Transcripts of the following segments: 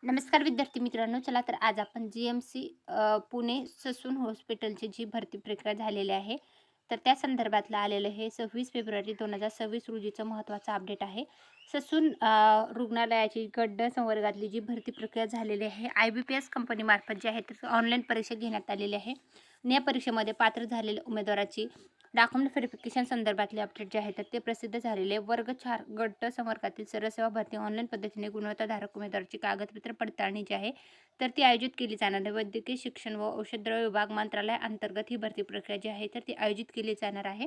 नमस्कार विद्यार्थी मित्रांनो. चला तर आज आपण जी-एम-सी पुणे ससून हॉस्पिटलची जी भरती प्रक्रिया झालेली आहे, तर त्या संदर्भातलं आलेलं हे 26 फेब्रुवारी 2026 रोजीचं महत्त्वाचं अपडेट आहे. ससून रुग्णालयाची गड्ड संवर्गातली जी भरती प्रक्रिया झालेली आहे, IBPS कंपनीमार्फत जी आहे, तर ऑनलाईन परीक्षा घेण्यात आलेली आहे. आणि या परीक्षेमध्ये पात्र झालेल्या उमेदवाराची डॉक्युमेंट व्हेरिफिकेशन संदर्भातले अपडेट जे आहे तर ते प्रसिद्ध झालेले वर्ग 4 गट संवर्गातील सर्वसेवा भरती ऑनलाईन पद्धतीने गुणवत्ताधारक उमेदवाराची कागदपत्र पडताळणी जी आहे तर ती आयोजित केली जाणार आहे. वैद्यकीय शिक्षण व औषधद्रव्य विभाग मंत्रालयाअंतर्गत ही भरती प्रक्रिया जी आहे तर ती आयोजित केली जाणार आहे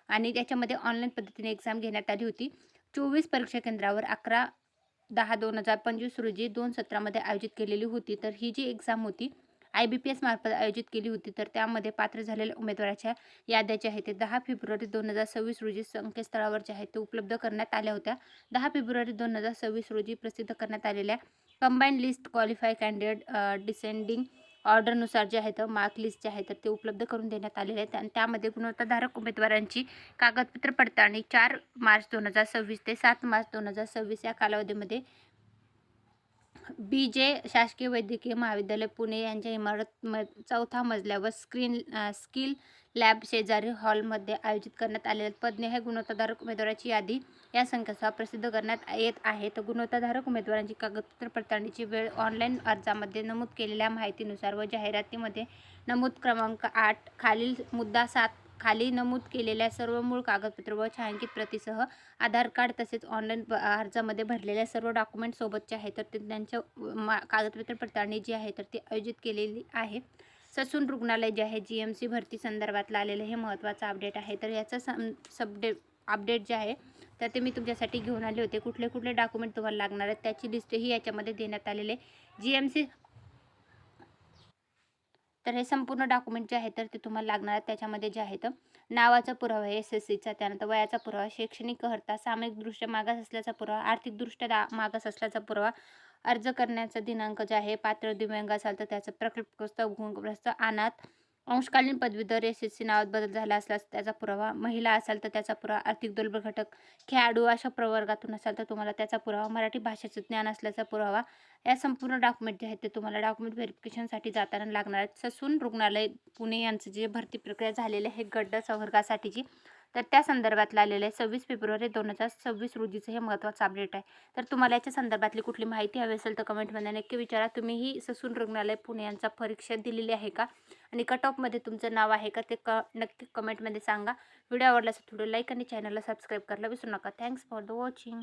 आणि त्याच्यामध्ये ऑनलाईन पद्धतीने एक्झाम घेण्यात आली होती. 24 परीक्षा केंद्रावर 11/10/2025 रोजी 2 सत्रामध्ये आयोजित केलेली होती. तर ही जी एक्झाम होती IBPS मार्फत आयोजित केली होती. तर त्यामध्ये पात्र झालेल्या उमेदवाराच्या याद्या ज्या आहेत ते 10 फेब्रुवारी 2026 रोजी संकेतस्थळावर ज्या आहेत ते उपलब्ध करण्यात आल्या होत्या. 10 फेब्रुवारी 2026 रोजी प्रसिद्ध करण्यात आलेल्या combined list qualify candidate descending ऑर्डरनुसार जे आहेत मार्क लिस्ट जे आहे तर ते उपलब्ध करून देण्यात आलेले आहेत आणि त्यामध्ये गुणवत्ताधारक उमेदवारांची कागदपत्र पडताळणी 4 मार्च 2026 ते 7 मार्च 2026 या कालावधीमध्ये BJ शासकीय वैद्यकीय महाविद्यालय पुणे यांच्या इमारत 4थ्या मजल्यावर स्किल लॅब शेजारी हॉलमध्ये आयोजित करण्यात आलेल्या तज्ज्ञ हे गुणवत्ताधारक उमेदवाराची यादी या संकेतस्थळावर प्रसिद्ध करण्यात येत आहे. तर गुणवत्ताधारक उमेदवारांची कागदपत्र पडताळणीची वेळ ऑनलाईन अर्जामध्ये नमूद केलेल्या माहितीनुसार व जाहिरातीमध्ये नमूद क्रमांक 8 खालील मुद्दा 7 खाली नमूद केलेल्या सर्व मूळ कागदपत्र व छायांकित प्रतीसह आधार कार्ड तसेच ऑनलाईन अर्जामध्ये भरलेल्या सर्व डॉक्युमेंट सोबतचे आहे तर ते त्यांच्या कागदपत्र पडताळणी जी आहे तर ती आयोजित केलेली आहे. ससून रुग्णालय जे आहे जी-एम-सी भरती संदर्भातलं आलेलं हे महत्त्वाचं अपडेट आहे. तर याचं अपडेट जे आहे तर ते मी तुमच्यासाठी घेऊन आले होते. कुठले कुठले डॉक्युमेंट तुम्हाला लागणार आहेत त्याची लिस्टही याच्यामध्ये देण्यात आलेले जी-एम-सी. तर हे संपूर्ण डॉक्युमेंट जे आहे तर ते तुम्हाला लागणार आहेत. त्याच्यामध्ये जे आहेत नावाचा पुरावा SSCचा, त्यानंतर वयाचा पुरावा, शैक्षणिक अर्हता, सामाजिकदृष्ट्या मागास असल्याचा पुरावा, आर्थिकदृष्ट्या मागास असल्याचा पुरावा, अर्ज करण्याचा दिनांक जे आहे, पात्र दिव्यांग असाल तर त्याचं प्रकल्पग्रस्त, भूग्रस्त, अनाथ, अंशकालीन पदवीधर, SSC नावात बदल झाला असल्यास त्याचा पुरावा, महिला असाल तर त्याचा पुरावा, आर्थिक दुर्बल घटक, खेळाडू अशा प्रवर्गातून असाल तर तुम्हाला त्याचा पुरावा, मराठी भाषेचं ज्ञान असल्याचा पुरावा, या संपूर्ण डॉक्युमेंट जे आहेत ते तुम्हाला डॉक्युमेंट व्हेरिफिकेशनसाठी जाताना लागणार आहेत. ससून रुग्णालय पुणे यांचं जे भरती प्रक्रिया झालेली आहे गट संवर्गासाठीची तर त्या संदर्भातलं आलेलं आहे 26 फेब्रुवारी 2026 रोजीचं हे महत्त्वाचं अपडेट आहे. तर तुम्हाला याच्या संदर्भातली कुठली माहिती हवी असेल तर कमेंटमध्ये नक्की विचारा. तुम्हीही ससून रुग्णालय पुणे यांचा परीक्षा दिलेली आहे का आणि कट ऑफमध्ये तुमचं नाव आहे का ते नक्की कमेंटमध्ये सांगा. व्हिडिओ आवडला असेल थोडं लाईक आणि चॅनलला सबस्क्राईब करायला विसरू नका. Thanks for the watching.